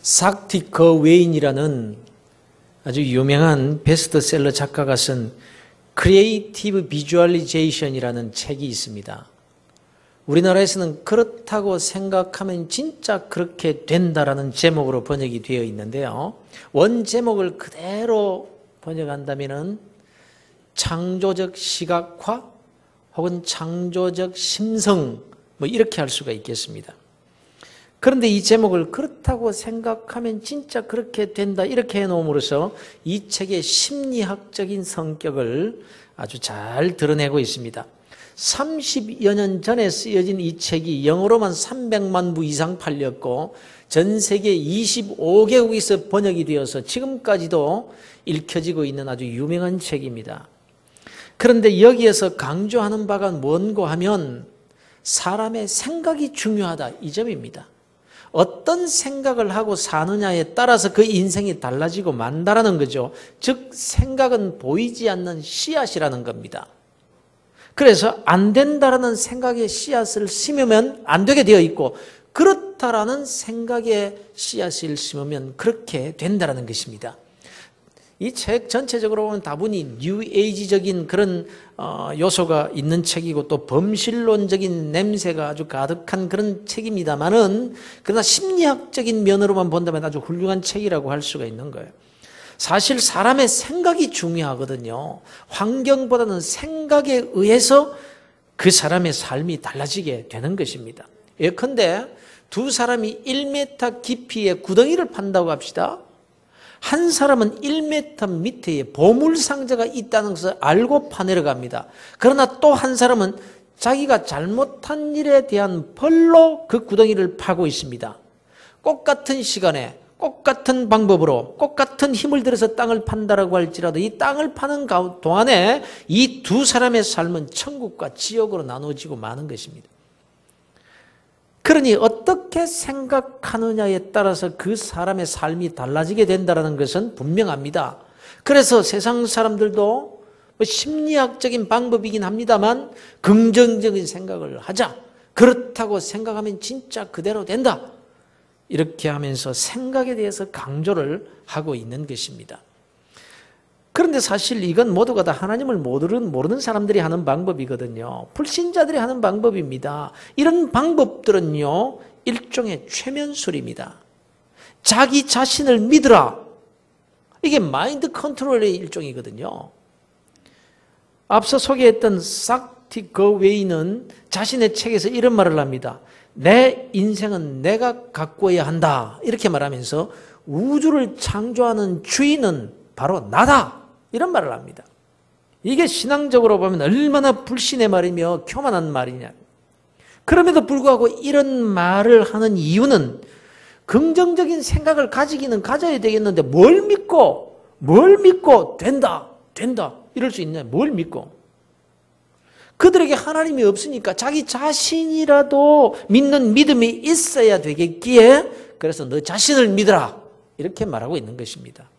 사티 거웨인이라는 아주 유명한 베스트셀러 작가가 쓴 크리에이티브 비주얼리제이션이라는 책이 있습니다. 우리나라에서는 그렇다고 생각하면 진짜 그렇게 된다라는 제목으로 번역이 되어 있는데요. 원 제목을 그대로 번역한다면 창조적 시각화 혹은 창조적 심성 뭐 이렇게 할 수가 있겠습니다. 그런데 이 제목을 그렇다고 생각하면 진짜 그렇게 된다 이렇게 해놓음으로써 이 책의 심리학적인 성격을 아주 잘 드러내고 있습니다. 30여 년 전에 쓰여진 이 책이 영어로만 300만 부 이상 팔렸고 전 세계 25개국에서 번역이 되어서 지금까지도 읽혀지고 있는 아주 유명한 책입니다. 그런데 여기에서 강조하는 바가 뭔고 하면 사람의 생각이 중요하다 이 점입니다. 어떤 생각을 하고 사느냐에 따라서 그 인생이 달라지고 만다라는 거죠. 즉 생각은 보이지 않는 씨앗이라는 겁니다. 그래서 안 된다라는 생각의 씨앗을 심으면 안 되게 되어 있고 그렇다라는 생각의 씨앗을 심으면 그렇게 된다라는 것입니다. 이 책 전체적으로 보면 다분히 뉴에이지적인 그런 요소가 있는 책이고 또 범실론적인 냄새가 아주 가득한 그런 책입니다만은 그러나 심리학적인 면으로만 본다면 아주 훌륭한 책이라고 할 수가 있는 거예요. 사실 사람의 생각이 중요하거든요. 환경보다는 생각에 의해서 그 사람의 삶이 달라지게 되는 것입니다. 예컨대 두 사람이 1m 깊이의 구덩이를 판다고 합시다. 한 사람은 1m 밑에 보물상자가 있다는 것을 알고 파내려갑니다. 그러나 또 한 사람은 자기가 잘못한 일에 대한 벌로 그 구덩이를 파고 있습니다. 똑같은 시간에 똑같은 방법으로 똑같은 힘을 들여서 땅을 판다라고 할지라도 이 땅을 파는 동안에 이 두 사람의 삶은 천국과 지옥으로 나누어지고 마는 것입니다. 그러니 어떻게 생각하느냐에 따라서 그 사람의 삶이 달라지게 된다는 것은 분명합니다. 그래서 세상 사람들도 심리학적인 방법이긴 합니다만 긍정적인 생각을 하자. 그렇다고 생각하면 진짜 그대로 된다. 이렇게 하면서 생각에 대해서 강조를 하고 있는 것입니다. 그런데 사실 이건 모두가 다 하나님을 모르는 사람들이 하는 방법이거든요. 불신자들이 하는 방법입니다. 이런 방법들은요, 일종의 최면술입니다. 자기 자신을 믿으라. 이게 마인드 컨트롤의 일종이거든요. 앞서 소개했던 사티 거웨이는 자신의 책에서 이런 말을 합니다. 내 인생은 내가 가꾸어야 한다. 이렇게 말하면서 우주를 창조하는 주인은 바로 나다. 이런 말을 합니다. 이게 신앙적으로 보면 얼마나 불신의 말이며 교만한 말이냐. 그럼에도 불구하고 이런 말을 하는 이유는 긍정적인 생각을 가지기는 가져야 되겠는데 뭘 믿고 된다 이럴 수 있냐. 뭘 믿고. 그들에게 하나님이 없으니까 자기 자신이라도 믿는 믿음이 있어야 되겠기에 그래서 너 자신을 믿어라 이렇게 말하고 있는 것입니다.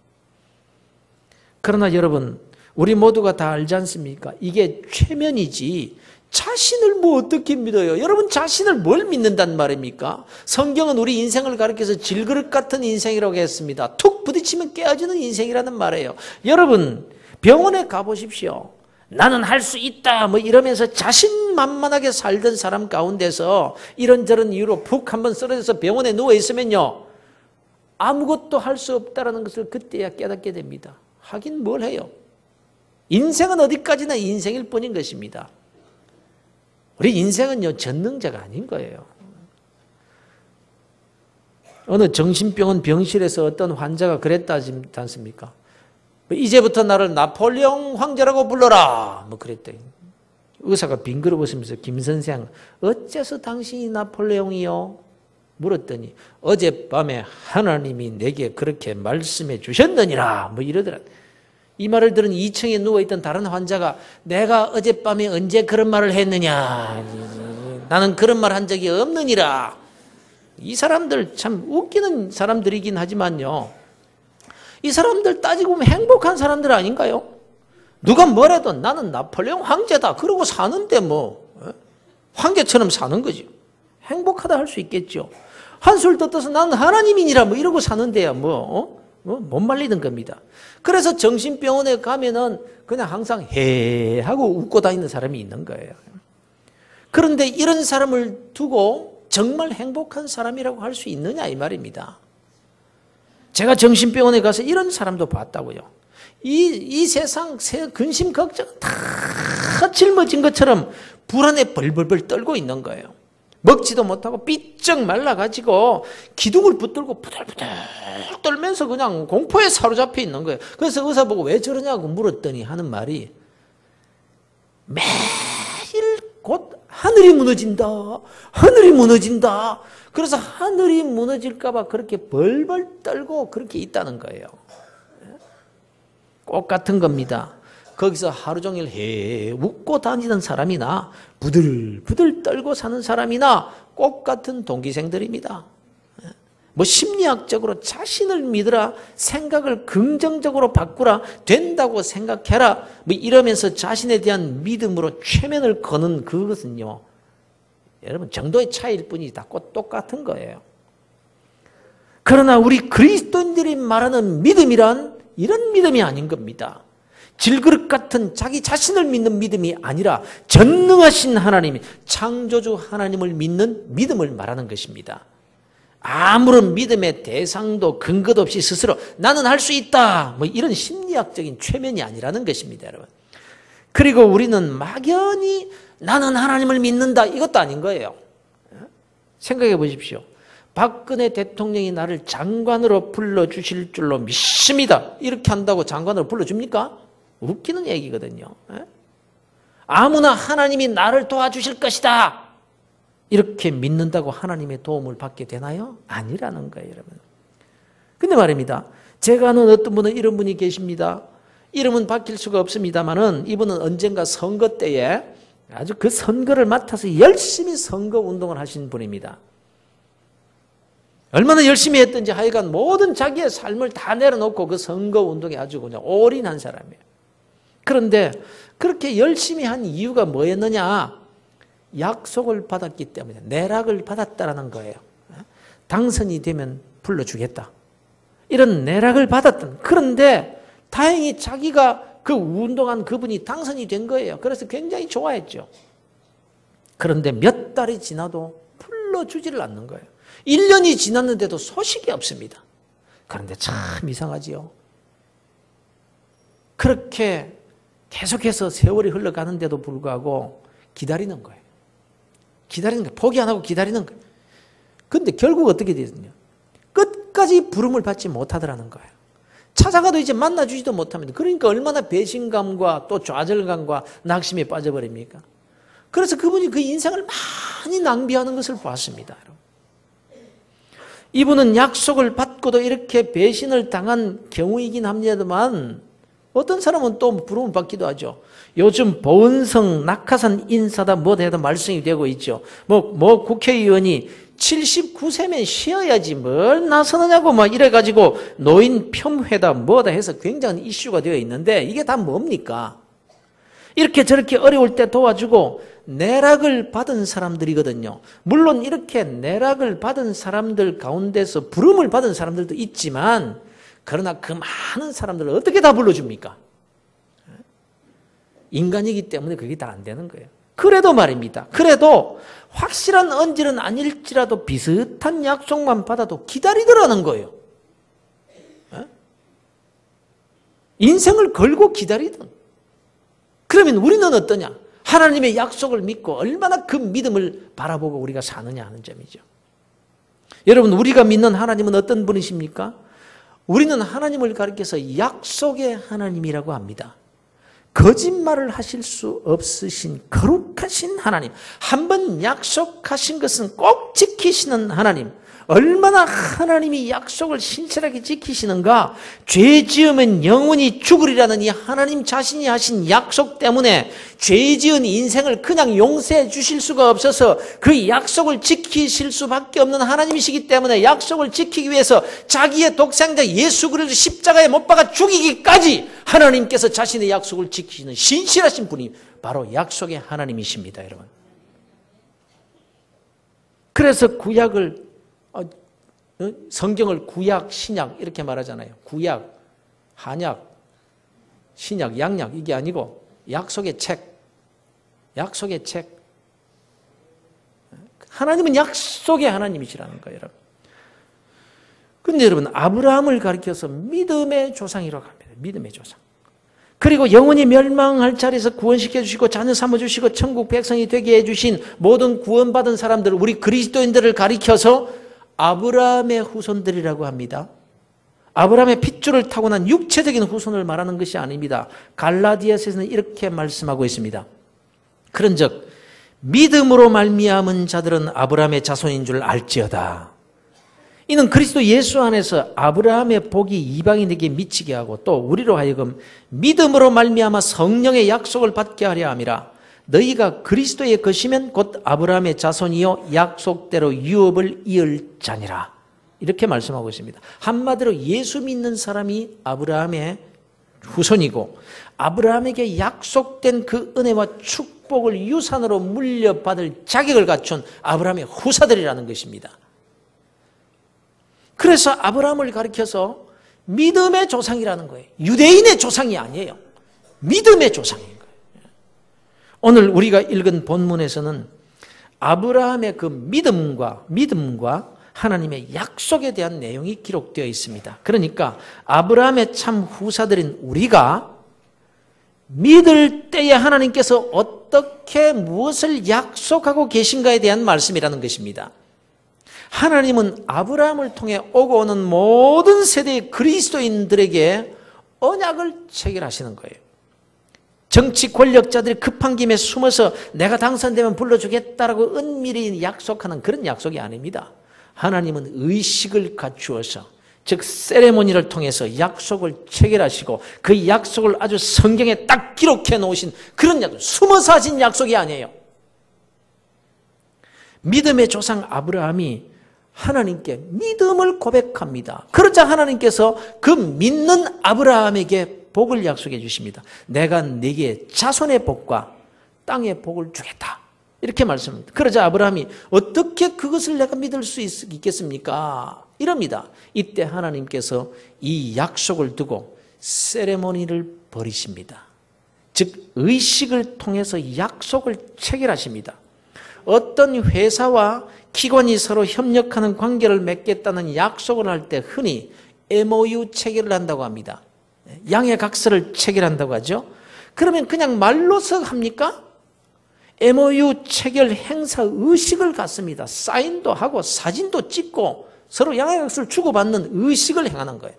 그러나 여러분 우리 모두가 다 알지 않습니까? 이게 최면이지 자신을 뭐 어떻게 믿어요? 여러분 자신을 뭘 믿는단 말입니까? 성경은 우리 인생을 가리켜서 질그릇 같은 인생이라고 했습니다. 툭 부딪히면 깨어지는 인생이라는 말이에요. 여러분 병원에 가보십시오. 나는 할 수 있다 뭐 이러면서 자신만만하게 살던 사람 가운데서 이런저런 이유로 푹 한번 쓰러져서 병원에 누워 있으면요 아무것도 할 수 없다는 것을 그때야 깨닫게 됩니다. 하긴 뭘 해요. 인생은 어디까지나 인생일 뿐인 것입니다. 우리 인생은요 전능자가 아닌 거예요. 어느 정신병원 병실에서 어떤 환자가 그랬다지 않습니까? 이제부터 나를 나폴레옹 황제라고 불러라. 뭐 그랬대. 의사가 빙그러 보시면서 김 선생 어째서 당신이 나폴레옹이요? 물었더니 어젯밤에 하나님이 내게 그렇게 말씀해 주셨느니라. 뭐 이러더라. 이 말을 들은 2층에 누워있던 다른 환자가 내가 어젯밤에 언제 그런 말을 했느냐. 나는 그런 말 한 적이 없느니라. 이 사람들 참 웃기는 사람들이긴 하지만요. 이 사람들 따지고 보면 행복한 사람들 아닌가요? 누가 뭐래도 나는 나폴레옹 황제다. 그러고 사는데 뭐 황제처럼 사는 거죠. 행복하다 할 수 있겠죠. 한술 더 떠서 나는 하나님이니라 뭐 이러고 사는데야 못 말리는 겁니다. 그래서 정신병원에 가면은 그냥 항상 해 하고 웃고 다니는 사람이 있는 거예요. 그런데 이런 사람을 두고 정말 행복한 사람이라고 할 수 있느냐 이 말입니다. 제가 정신병원에 가서 이런 사람도 봤다고요. 이 세상 근심 걱정 다 짊어진 것처럼 불안에 벌벌벌 떨고 있는 거예요. 먹지도 못하고 삐쩍 말라가지고 기둥을 붙들고 부들부들 떨면서 그냥 공포에 사로잡혀 있는 거예요. 그래서 의사 보고 왜 저러냐고 물었더니 하는 말이 매일 곧 하늘이 무너진다. 하늘이 무너진다. 그래서 하늘이 무너질까 봐 그렇게 벌벌 떨고 그렇게 있다는 거예요. 꼭 같은 겁니다. 거기서 하루 종일 웃고 다니는 사람이나 부들부들 떨고 사는 사람이나 꼭 같은 동기생들입니다. 뭐 심리학적으로 자신을 믿으라, 생각을 긍정적으로 바꾸라, 된다고 생각해라 뭐 이러면서 자신에 대한 믿음으로 최면을 거는 그것은요, 여러분 정도의 차이일 뿐이지 다 똑같은 거예요. 그러나 우리 그리스도인들이 말하는 믿음이란 이런 믿음이 아닌 겁니다. 질그릇 같은 자기 자신을 믿는 믿음이 아니라 전능하신 하나님, 창조주 하나님을 믿는 믿음을 말하는 것입니다. 아무런 믿음의 대상도 근거도 없이 스스로 나는 할 수 있다 뭐 이런 심리학적인 최면이 아니라는 것입니다, 여러분. 그리고 우리는 막연히 나는 하나님을 믿는다 이것도 아닌 거예요. 생각해 보십시오. 박근혜 대통령이 나를 장관으로 불러주실 줄로 믿습니다. 이렇게 한다고 장관으로 불러줍니까? 웃기는 얘기거든요. 아무나 하나님이 나를 도와주실 것이다. 이렇게 믿는다고 하나님의 도움을 받게 되나요? 아니라는 거예요, 여러분. 근데 말입니다. 제가 아는 어떤 분은 이런 분이 계십니다. 이름은 밝힐 수가 없습니다만은 이분은 언젠가 선거 때에 아주 그 선거를 맡아서 열심히 선거 운동을 하신 분입니다. 얼마나 열심히 했든지 하여간 모든 자기의 삶을 다 내려놓고 그 선거 운동에 아주 그냥 올인한 사람이에요. 그런데 그렇게 열심히 한 이유가 뭐였느냐? 약속을 받았기 때문에, 내락을 받았다라는 거예요. 당선이 되면 불러주겠다. 이런 내락을 받았던. 그런데 다행히 자기가 그 운동한 그분이 당선이 된 거예요. 그래서 굉장히 좋아했죠. 그런데 몇 달이 지나도 불러주지를 않는 거예요. 1년이 지났는데도 소식이 없습니다. 그런데 참 이상하지요. 그렇게 계속해서 세월이 흘러가는데도 불구하고 기다리는 거예요. 기다리는 거예요. 포기 안 하고 기다리는 거예요. 그런데 결국 어떻게 되거든요. 끝까지 부름을 받지 못하더라는 거예요. 찾아가도 이제 만나주지도 못합니다. 그러니까 얼마나 배신감과 또 좌절감과 낙심에 빠져버립니까? 그래서 그분이 그 인생을 많이 낭비하는 것을 보았습니다. 이분은 약속을 받고도 이렇게 배신을 당한 경우이긴 합니다만 어떤 사람은 또 부름을 받기도 하죠. 요즘 보은성 낙하산 인사다 뭐다 해도 말썽이 되고 있죠. 뭐 국회의원이 79세면 쉬어야지 뭘 나서느냐고 막 이래가지고 노인 폄훼다 뭐다 해서 굉장한 이슈가 되어 있는데 이게 다 뭡니까? 이렇게 저렇게 어려울 때 도와주고 내락을 받은 사람들이거든요. 물론 이렇게 내락을 받은 사람들 가운데서 부름을 받은 사람들도 있지만 그러나 그 많은 사람들을 어떻게 다 불러줍니까? 인간이기 때문에 그게 다 안 되는 거예요. 그래도 말입니다. 그래도 확실한 언질은 아닐지라도 비슷한 약속만 받아도 기다리더라는 거예요. 인생을 걸고 기다리든. 그러면 우리는 어떠냐? 하나님의 약속을 믿고 얼마나 그 믿음을 바라보고 우리가 사느냐 하는 점이죠. 여러분, 우리가 믿는 하나님은 어떤 분이십니까? 우리는 하나님을 가리켜서 약속의 하나님이라고 합니다. 거짓말을 하실 수 없으신 거룩하신 하나님, 한번 약속하신 것은 꼭 지키시는 하나님. 얼마나 하나님이 약속을 신실하게 지키시는가. 죄 지으면 영원히 죽으리라는 이 하나님 자신이 하신 약속 때문에 죄 지은 인생을 그냥 용서해 주실 수가 없어서 그 약속을 지키실 수밖에 없는 하나님이시기 때문에 약속을 지키기 위해서 자기의 독생자 예수 그리스도 십자가에 못 박아 죽이기까지 하나님께서 자신의 약속을 지키시는 신실하신 분이 바로 약속의 하나님이십니다, 여러분. 그래서 구약을 성경을 구약, 신약 이렇게 말하잖아요. 구약, 한약, 신약, 양약 이게 아니고 약속의 책. 약속의 책. 하나님은 약속의 하나님이시라는 거예요, 여러분. 그런데 여러분, 아브라함을 가리켜서 믿음의 조상이라고 합니다. 믿음의 조상. 그리고 영원히 멸망할 자리에서 구원시켜 주시고 자녀 삼아 주시고 천국 백성이 되게 해 주신 모든 구원받은 사람들, 우리 그리스도인들을 가리켜서 아브라함의 후손들이라고 합니다. 아브라함의 핏줄을 타고난 육체적인 후손을 말하는 것이 아닙니다. 갈라디아서에서는 이렇게 말씀하고 있습니다. 그런즉 믿음으로 말미암은 자들은 아브라함의 자손인 줄 알지어다. 이는 그리스도 예수 안에서 아브라함의 복이 이방인에게 미치게 하고 또 우리로 하여금 믿음으로 말미암아 성령의 약속을 받게 하려 함이라. 너희가 그리스도의 것이면 곧 아브라함의 자손이요 약속대로 유업을 이을 자니라. 이렇게 말씀하고 있습니다. 한마디로 예수 믿는 사람이 아브라함의 후손이고 아브라함에게 약속된 그 은혜와 축복을 유산으로 물려받을 자격을 갖춘 아브라함의 후사들이라는 것입니다. 그래서 아브라함을 가리켜서 믿음의 조상이라는 거예요. 유대인의 조상이 아니에요. 믿음의 조상인 거예요. 오늘 우리가 읽은 본문에서는 아브라함의 그 믿음과 하나님의 약속에 대한 내용이 기록되어 있습니다. 그러니까 아브라함의 참 후사들인 우리가 믿을 때에 하나님께서 어떻게 무엇을 약속하고 계신가에 대한 말씀이라는 것입니다. 하나님은 아브라함을 통해 오고 오는 모든 세대의 그리스도인들에게 언약을 체결하시는 거예요. 정치 권력자들이 급한 김에 숨어서 내가 당선되면 불러주겠다라고 은밀히 약속하는 그런 약속이 아닙니다. 하나님은 의식을 갖추어서 즉 세레모니를 통해서 약속을 체결하시고 그 약속을 아주 성경에 딱 기록해 놓으신 그런 약속, 숨어서 하신 약속이 아니에요. 믿음의 조상 아브라함이 하나님께 믿음을 고백합니다. 그러자 하나님께서 그 믿는 아브라함에게 복을 약속해 주십니다. 내가 네게 자손의 복과 땅의 복을 주겠다. 이렇게 말씀합니다. 그러자 아브라함이 어떻게 그것을 내가 믿을 수 있겠습니까? 이럽니다. 이때 하나님께서 이 약속을 두고 세레모니를 벌이십니다. 즉 의식을 통해서 약속을 체결하십니다. 어떤 회사와 기관이 서로 협력하는 관계를 맺겠다는 약속을 할 때 흔히 MOU 체결을 한다고 합니다. 양해각서를 체결한다고 하죠. 그러면 그냥 말로서 합니까? MOU 체결 행사 의식을 갖습니다. 사인도 하고 사진도 찍고 서로 양해각서를 주고받는 의식을 행하는 거예요.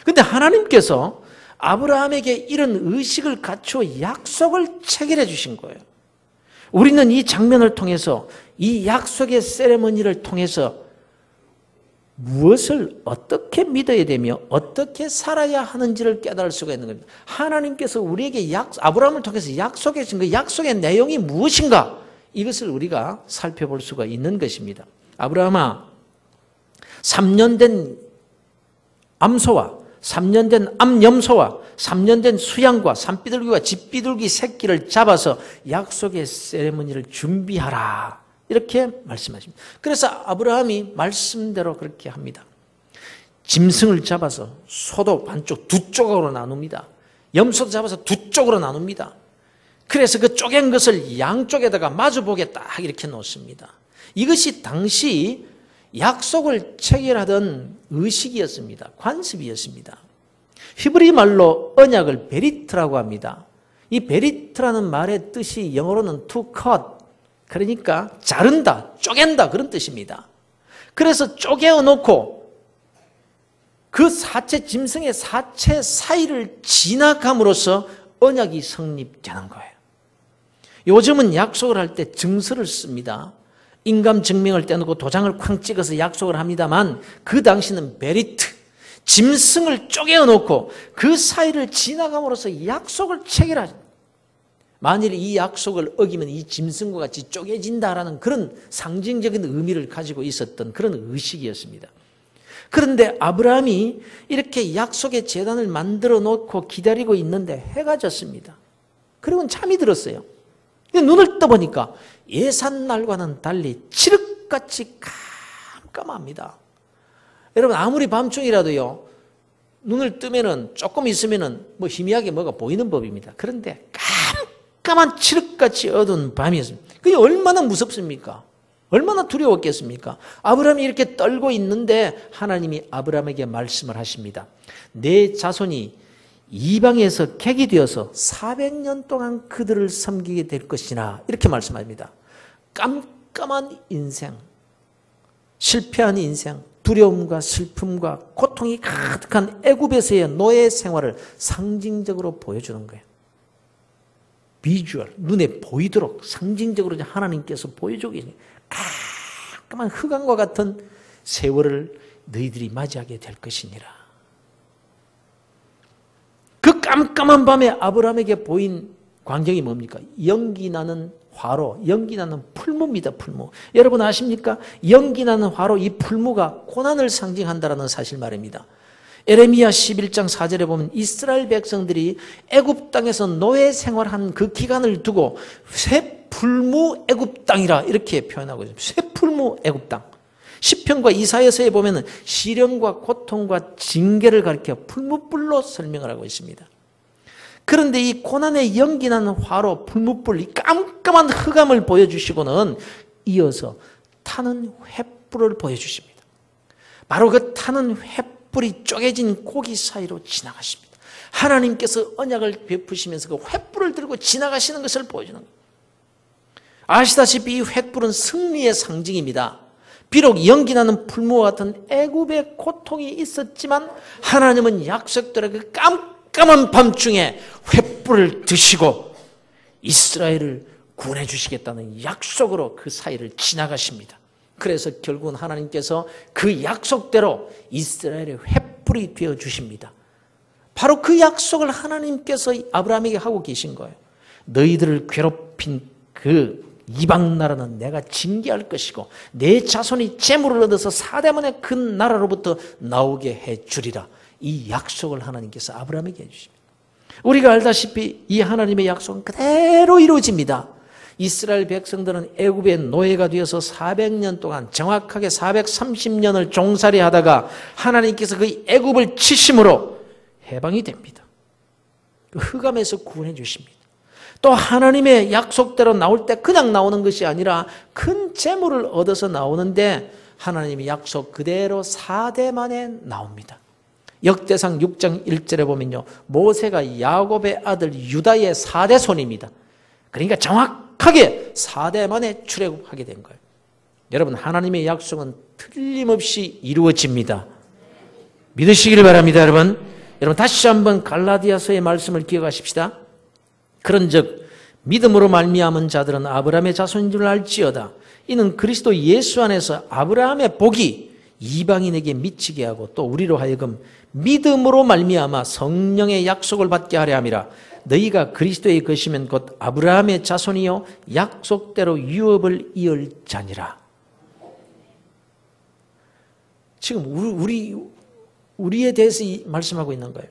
그런데 하나님께서 아브라함에게 이런 의식을 갖추어 약속을 체결해 주신 거예요. 우리는 이 장면을 통해서 이 약속의 세레머니를 통해서 무엇을 어떻게 믿어야 되며 어떻게 살아야 하는지를 깨달을 수가 있는 겁니다. 하나님께서 우리에게 아브라함을 통해서 약속해 주신 그 약속의 내용이 무엇인가 이것을 우리가 살펴볼 수가 있는 것입니다. 아브라함아 3년 된 암소와 3년 된 암염소와 3년 된 수양과 산비둘기와 집비둘기 새끼를 잡아서 약속의 세레머니를 준비하라. 이렇게 말씀하십니다. 그래서 아브라함이 말씀대로 그렇게 합니다. 짐승을 잡아서 소도 반쪽 두 조각으로 나눕니다. 염소도 잡아서 두 쪽으로 나눕니다. 그래서 그 쪼갠 것을 양쪽에다가 마주보게 딱 이렇게 놓습니다. 이것이 당시 약속을 체결하던 의식이었습니다. 관습이었습니다. 히브리 말로 언약을 베리트라고 합니다. 이 베리트라는 말의 뜻이 영어로는 to cut, 그러니까 자른다, 쪼갠다 그런 뜻입니다. 그래서 쪼개어 놓고 그 사체, 짐승의 사체 사이를 지나감으로써 언약이 성립되는 거예요. 요즘은 약속을 할 때 증서를 씁니다. 인감 증명을 떼놓고 도장을 쾅 찍어서 약속을 합니다만 그 당시는 베리트, 짐승을 쪼개어 놓고 그 사이를 지나감으로써 약속을 체결하죠. 만일 이 약속을 어기면 이 짐승과 같이 쪼개진다라는 그런 상징적인 의미를 가지고 있었던 그런 의식이었습니다. 그런데 아브라함이 이렇게 약속의 제단을 만들어 놓고 기다리고 있는데 해가 졌습니다. 그리고는 잠이 들었어요. 눈을 떠보니까 예산날과는 달리 칠흑같이 깜깜합니다. 여러분 아무리 밤중이라도요, 눈을 뜨면은 조금 있으면은 뭐 희미하게 뭐가 보이는 법입니다. 그런데 깜깜한 칠흑같이 어두운 밤이었습니다. 그게 얼마나 무섭습니까? 얼마나 두려웠겠습니까? 아브라함이 이렇게 떨고 있는데 하나님이 아브라함에게 말씀을 하십니다. 내 자손이 이방에서 객이 되어서 400년 동안 그들을 섬기게 될 것이나 이렇게 말씀합니다. 깜깜한 인생, 실패한 인생, 두려움과 슬픔과 고통이 가득한 애굽에서의 노예 생활을 상징적으로 보여주는 거예요. 비주얼, 눈에 보이도록 상징적으로 하나님께서 보여주고 계십니다. 깜깜한 흑암과 같은 세월을 너희들이 맞이하게 될 것이니라. 그 깜깜한 밤에 아브라함에게 보인 광경이 뭡니까? 연기 나는 화로, 연기 나는 풀무입니다. 풀무. 여러분 아십니까? 연기 나는 화로, 이 풀무가 고난을 상징한다는 사실 말입니다. 에레미야 11장 4절에 보면 이스라엘 백성들이 애굽 땅에서 노예 생활한 그 기간을 두고 쇠풀무 애굽 땅이라 이렇게 표현하고 있습니다. 쇠풀무 애굽 땅. 시편과 이사야서에 보면 시련과 고통과 징계를 가리켜 풀무불로 설명을 하고 있습니다. 그런데 이 고난의 연기나는 화로 풀무불, 이 깜깜한 흑암을 보여주시고는 이어서 타는 횃불을 보여주십니다. 바로 그 타는 횃불이 쪼개진 고기 사이로 지나가십니다. 하나님께서 언약을 베푸시면서 그 횃불을 들고 지나가시는 것을 보여주는 거예요. 아시다시피 이 횃불은 승리의 상징입니다. 비록 연기나는 풀무와 같은 애굽의 고통이 있었지만 하나님은 약속대로 그 깜깜한 밤중에 횃불을 드시고 이스라엘을 구원해 주시겠다는 약속으로 그 사이를 지나가십니다. 그래서 결국은 하나님께서 그 약속대로 이스라엘의 횃불이 되어 주십니다. 바로 그 약속을 하나님께서 아브라함에게 하고 계신 거예요. 너희들을 괴롭힌 그 이방 나라는 내가 징계할 것이고 내 자손이 재물을 얻어서 사대만의 그 나라로부터 나오게 해 주리라. 이 약속을 하나님께서 아브라함에게 해주십니다. 우리가 알다시피 이 하나님의 약속은 그대로 이루어집니다. 이스라엘 백성들은 애굽의 노예가 되어서 400년 동안 정확하게 430년을 종살이 하다가 하나님께서 그 애굽을 치심으로 해방이 됩니다. 그 흑암에서 구원해 주십니다. 또 하나님의 약속대로 나올 때 그냥 나오는 것이 아니라 큰 재물을 얻어서 나오는데 하나님의 약속 그대로 4대 만에 나옵니다. 역대상 6장 1절에 보면요, 모세가 야곱의 아들 유다의 4대 손입니다. 그러니까 정확하게 4대 만에 출애굽하게 된 거예요. 여러분 하나님의 약속은 틀림없이 이루어집니다. 믿으시기를 바랍니다. 여러분 다시 한번 갈라디아서의 말씀을 기억하십시다. 그런즉 믿음으로 말미암은 자들은 아브라함의 자손인 줄 알지어다. 이는 그리스도 예수 안에서 아브라함의 복이 이방인에게 미치게 하고 또 우리로 하여금 믿음으로 말미암아 성령의 약속을 받게 하려 함이라. 너희가 그리스도에 것이면 곧 아브라함의 자손이요 약속대로 유업을 이을 자니라. 지금 우리에 대해서 말씀하고 있는 거예요.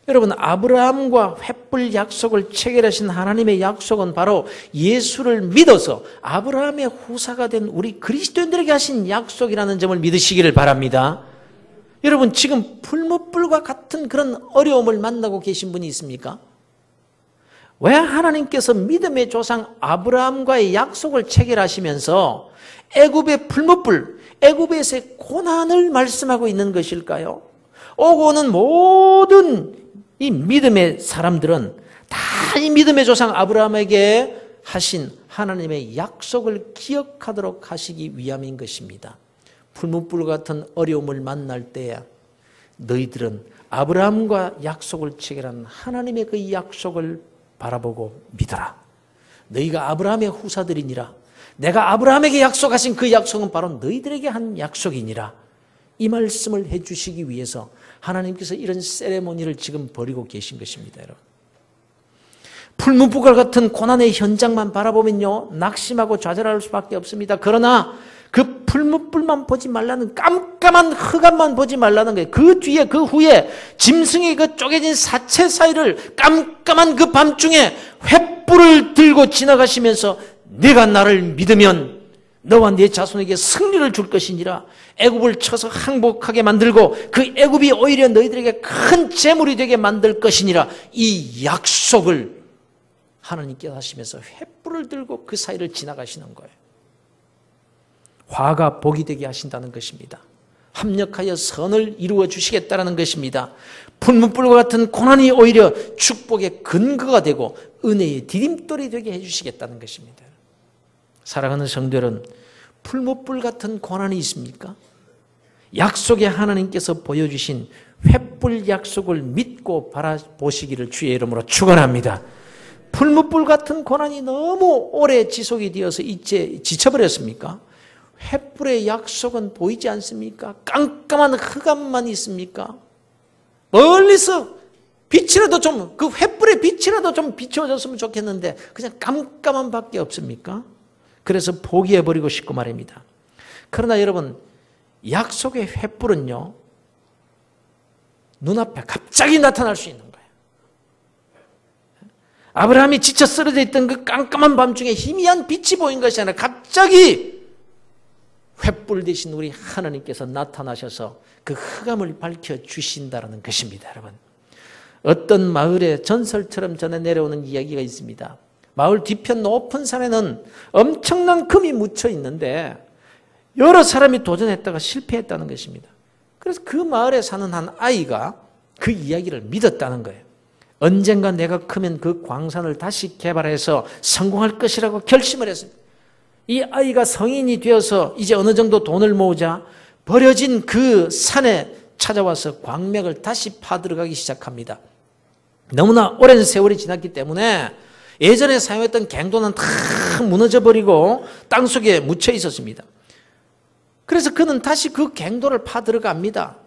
여러분 아브라함과 횃불 약속을 체결하신 하나님의 약속은 바로 예수를 믿어서 아브라함의 후사가 된 우리 그리스도인들에게 하신 약속이라는 점을 믿으시기를 바랍니다. 여러분 지금 풀무불과 같은 그런 어려움을 만나고 계신 분이 있습니까? 왜 하나님께서 믿음의 조상 아브라함과의 약속을 체결하시면서 애굽의 풀무불, 애굽에서의 고난을 말씀하고 있는 것일까요? 오고 오는 모든 이 믿음의 사람들은 다 이 믿음의 조상 아브라함에게 하신 하나님의 약속을 기억하도록 하시기 위함인 것입니다. 풀무불 같은 어려움을 만날 때에 너희들은 아브라함과 약속을 체결한 하나님의 그 약속을 바라보고 믿어라. 너희가 아브라함의 후사들이니라. 내가 아브라함에게 약속하신 그 약속은 바로 너희들에게 한 약속이니라. 이 말씀을 해주시기 위해서 하나님께서 이런 세레모니를 지금 벌이고 계신 것입니다. 여러분. 풀무불과 같은 고난의 현장만 바라보면요 낙심하고 좌절할 수밖에 없습니다. 그러나 그 풀무불만 보지 말라는, 깜깜한 흑암만 보지 말라는 거예요. 그 뒤에 그 후에 짐승의 그 쪼개진 사체 사이를 깜깜한 그 밤중에 횃불을 들고 지나가시면서 네가 나를 믿으면 너와 네 자손에게 승리를 줄 것이니라. 애굽을 쳐서 항복하게 만들고 그 애굽이 오히려 너희들에게 큰 재물이 되게 만들 것이니라. 이 약속을 하나님께서 하시면서 횃불을 들고 그 사이를 지나가시는 거예요. 화가 복이 되게 하신다는 것입니다. 합력하여 선을 이루어 주시겠다는 것입니다. 풀무불과 같은 고난이 오히려 축복의 근거가 되고 은혜의 디딤돌이 되게 해주시겠다는 것입니다. 사랑하는 성도 여러분, 풀무불 같은 고난이 있습니까? 약속의 하나님께서 보여주신 횃불 약속을 믿고 바라보시기를 주의 이름으로 축원합니다. 풀무불 같은 고난이 너무 오래 지속이 되어서 이제 지쳐버렸습니까? 횃불의 약속은 보이지 않습니까? 깜깜한 흑암만 있습니까? 멀리서 빛이라도 좀, 그 횃불의 빛이라도 좀 비춰졌으면 좋겠는데 그냥 깜깜한 밖에 없습니까? 그래서 포기해버리고 싶고 말입니다. 그러나 여러분, 약속의 횃불은요, 눈앞에 갑자기 나타날 수 있는 거예요. 아브라함이 지쳐 쓰러져 있던 그 깜깜한 밤중에 희미한 빛이 보인 것이 아니라 갑자기 횃불 대신 우리 하나님께서 나타나셔서 그 흑암을 밝혀주신다는 것입니다. 여러분, 어떤 마을에 전설처럼 전해 내려오는 이야기가 있습니다. 마을 뒤편 높은 산에는 엄청난 금이 묻혀 있는데 여러 사람이 도전했다가 실패했다는 것입니다. 그래서 그 마을에 사는 한 아이가 그 이야기를 믿었다는 거예요. 언젠가 내가 크면 그 광산을 다시 개발해서 성공할 것이라고 결심을 했습니다. 이 아이가 성인이 되어서 이제 어느 정도 돈을 모으자 버려진 그 산에 찾아와서 광맥을 다시 파들어가기 시작합니다. 너무나 오랜 세월이 지났기 때문에 예전에 사용했던 갱도는 다 무너져버리고 땅속에 묻혀 있었습니다. 그래서 그는 다시 그 갱도를 파들어갑니다.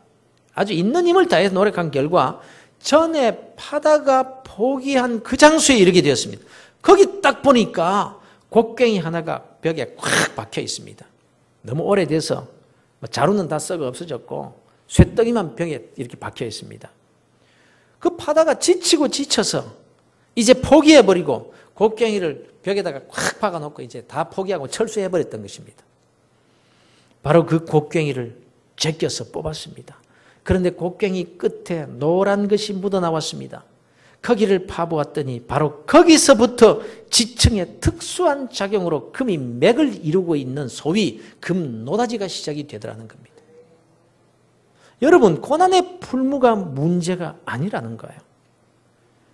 아주 있는 힘을 다해서 노력한 결과 전에 파다가 포기한 그 장소에 이르게 되었습니다. 거기 딱 보니까 곡괭이 하나가 벽에 꽉 박혀 있습니다. 너무 오래돼서 자루는 다 썩어 없어졌고 쇠덩이만 벽에 이렇게 박혀 있습니다. 그 파다가 지치고 지쳐서 이제 포기해버리고 곡괭이를 벽에다가 꽉 박아놓고 이제 다 포기하고 철수해버렸던 것입니다. 바로 그 곡괭이를 제껴서 뽑았습니다. 그런데 곡괭이 끝에 노란 것이 묻어나왔습니다. 거기를 파보았더니 바로 거기서부터 지층의 특수한 작용으로 금이 맥을 이루고 있는 소위 금노다지가 시작이 되더라는 겁니다. 여러분, 고난의 풀무가 문제가 아니라는 거예요.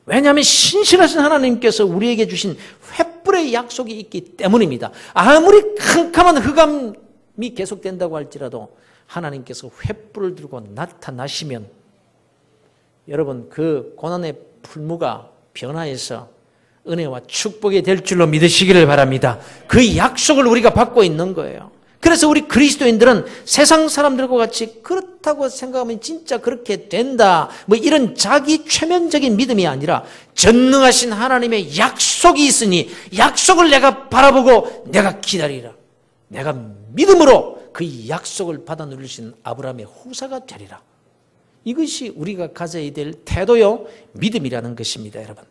왜냐하면 신실하신 하나님께서 우리에게 주신 횃불의 약속이 있기 때문입니다. 아무리 캄캄한 흑암이 계속된다고 할지라도 하나님께서 횃불을 들고 나타나시면 여러분, 그 고난의 풀무가 변화해서 은혜와 축복이 될 줄로 믿으시기를 바랍니다. 그 약속을 우리가 받고 있는 거예요. 그래서 우리 그리스도인들은 세상 사람들과 같이 그렇다고 생각하면 진짜 그렇게 된다, 뭐 이런 자기 최면적인 믿음이 아니라 전능하신 하나님의 약속이 있으니 약속을 내가 바라보고 내가 기다리라. 내가 믿음으로 그 약속을 받아 누릴 수 있는 아브라함의 후사가 되리라. 이것이 우리가 가져야 될 태도요, 믿음이라는 것입니다, 여러분.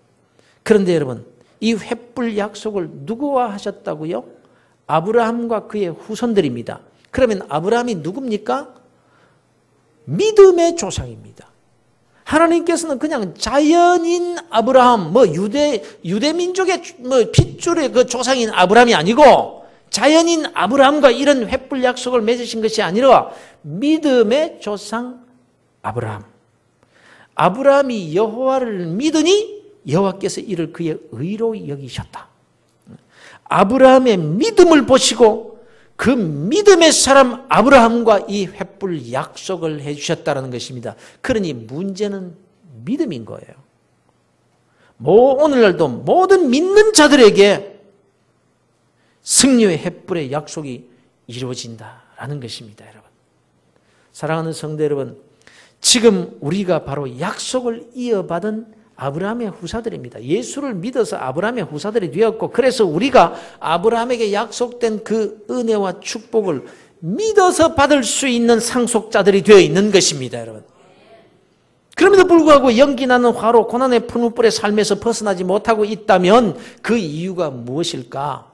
그런데 여러분, 이 횃불 약속을 누구와 하셨다고요? 아브라함과 그의 후손들입니다. 그러면 아브라함이 누굽니까? 믿음의 조상입니다. 하나님께서는 그냥 자연인 아브라함, 유대 민족의 핏줄의 그 조상인 아브라함이 아니고 자연인 아브라함과 이런 횃불 약속을 맺으신 것이 아니라 믿음의 조상 아브라함. 아브라함이 여호와를 믿으니 여호와께서 이를 그의 의로 여기셨다. 아브라함의 믿음을 보시고 그 믿음의 사람 아브라함과 이 횃불 약속을 해주셨다는 것입니다. 그러니 문제는 믿음인 거예요. 오늘날도 모든 믿는 자들에게 승리의 횃불의 약속이 이루어진다라는 것입니다, 여러분. 사랑하는 성도 여러분, 지금 우리가 바로 약속을 이어받은 아브라함의 후사들입니다. 예수를 믿어서 아브라함의 후사들이 되었고, 그래서 우리가 아브라함에게 약속된 그 은혜와 축복을 믿어서 받을 수 있는 상속자들이 되어 있는 것입니다, 여러분. 그럼에도 불구하고 연기나는 화로 고난의 풀무불의 삶에서 벗어나지 못하고 있다면 그 이유가 무엇일까?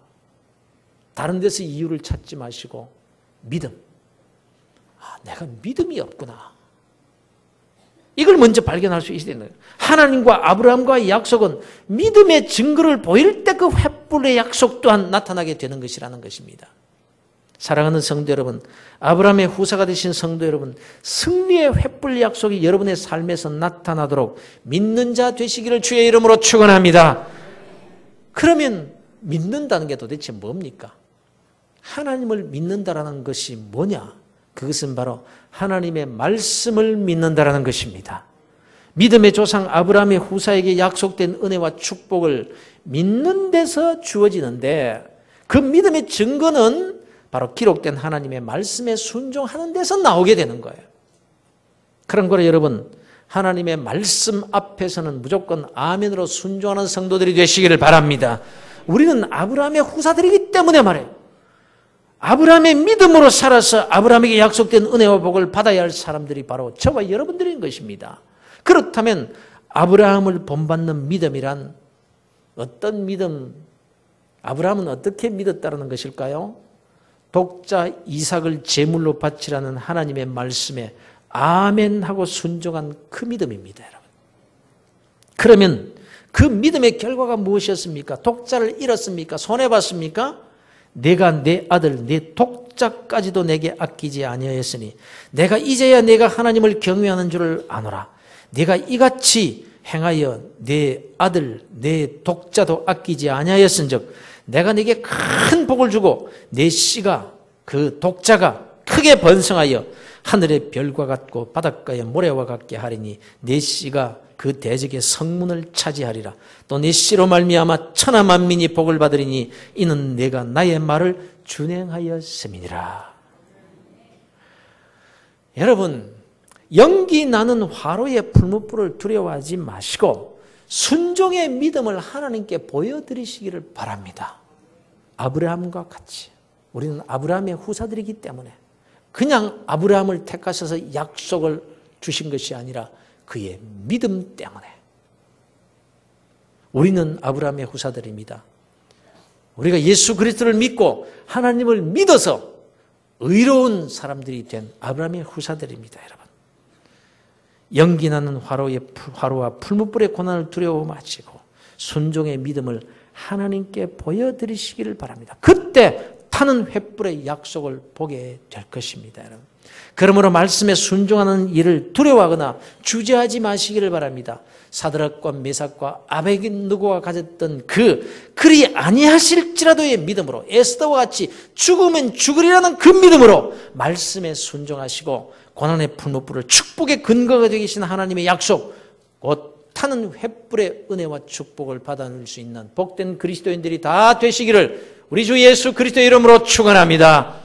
다른 데서 이유를 찾지 마시고 믿음. 내가 믿음이 없구나. 이걸 먼저 발견할 수 있어야 되는 거예요. 하나님과 아브라함과의 약속은 믿음의 증거를 보일 때 그 횃불의 약속 또한 나타나게 되는 것이라는 것입니다. 사랑하는 성도 여러분, 아브라함의 후사가 되신 성도 여러분, 승리의 횃불 약속이 여러분의 삶에서 나타나도록 믿는 자 되시기를 주의 이름으로 축원합니다. 그러면 믿는다는 게 도대체 뭡니까? 하나님을 믿는다라는 것이 뭐냐? 그것은 바로 하나님의 말씀을 믿는다라는 것입니다. 믿음의 조상 아브라함의 후사에게 약속된 은혜와 축복을 믿는 데서 주어지는데 그 믿음의 증거는 바로 기록된 하나님의 말씀에 순종하는 데서 나오게 되는 거예요. 그런 거로 여러분, 하나님의 말씀 앞에서는 무조건 아멘으로 순종하는 성도들이 되시기를 바랍니다. 우리는 아브라함의 후사들이기 때문에 말해요. 아브라함의 믿음으로 살아서 아브라함에게 약속된 은혜와 복을 받아야 할 사람들이 바로 저와 여러분들인 것입니다. 그렇다면 아브라함을 본받는 믿음이란 어떤 믿음, 아브라함은 어떻게 믿었다는 것일까요? 독자 이삭을 제물로 바치라는 하나님의 말씀에 아멘하고 순종한 그 믿음입니다, 여러분. 그러면 그 믿음의 결과가 무엇이었습니까? 독자를 잃었습니까? 손해봤습니까? 내가 내 아들, 내 독자까지도 내게 아끼지 아니하였으니 내가 이제야 내가 하나님을 경외하는 줄을 아노라. 내가 이같이 행하여 내 아들, 내 독자도 아끼지 아니하였은즉 내가 네게 큰 복을 주고 내 씨가 그 독자가 크게 번성하여 하늘의 별과 같고 바닷가의 모래와 같게 하리니 내 씨가 그 대적의 성문을 차지하리라. 또 내 씨로 말미암아 천하 만민이 복을 받으리니 이는 내가 나의 말을 준행하였음이니라. 여러분, 연기 나는 화로의 풀무불을 두려워하지 마시고 순종의 믿음을 하나님께 보여드리시기를 바랍니다. 아브라함과 같이 우리는 아브라함의 후사들이기 때문에 그냥 아브라함을 택하셔서 약속을 주신 것이 아니라 그의 믿음 때문에 우리는 아브라함의 후사들입니다. 우리가 예수 그리스도를 믿고 하나님을 믿어서 의로운 사람들이 된 아브라함의 후사들입니다, 여러분. 연기나는 화로와 풀무불의 고난을 두려워 마시고 순종의 믿음을 하나님께 보여드리시기를 바랍니다. 그때 타는 횃불의 약속을 보게 될 것입니다, 여러분. 그러므로 말씀에 순종하는 일을 두려워하거나 주저하지 마시기를 바랍니다. 사드락과 메삭과 아베드노고가 가졌던 그리 아니하실지라도의 믿음으로 에스더와 같이 죽으면 죽으리라는 그 믿음으로 말씀에 순종하시고 고난의 풀무불을 축복의 근거가 되게 계신 하나님의 약속, 곧 타는 횃불의 은혜와 축복을 받아낼 수 있는 복된 그리스도인들이 다 되시기를 우리 주 예수 그리스도의 이름으로 축원합니다.